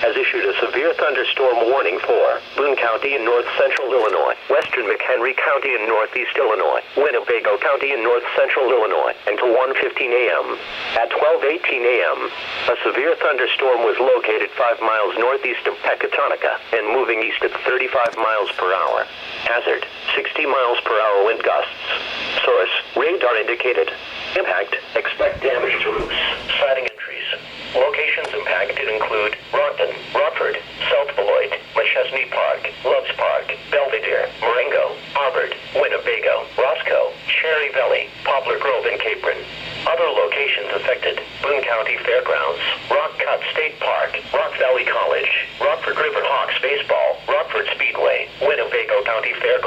has issued a severe thunderstorm warning for Boone County in north central Illinois, western McHenry County in northeast Illinois, Winnebago County in north central Illinois, until 1:15 a.m. At 12:18 a.m., a severe thunderstorm was located 5 miles northeast of Pecatonica and moving east at 35 miles per hour. Hazard, 60 miles per hour wind gusts. Source, radar indicated. Impact, expect damage to roofs, siding and trees. Locations impacted include Rockton, Rockford, South Beloit, McChesney Park, Loves Park, Belvedere, Marengo, Auburn, Winnebago, Roscoe, Cherry Valley, Poplar Grove, and Capron. Other locations affected: Boone County Fairgrounds, Rock Cut State Park, Rock Valley College, Rockford River Hawks Baseball, Rockford Speedway, Winnebago County Fairgrounds.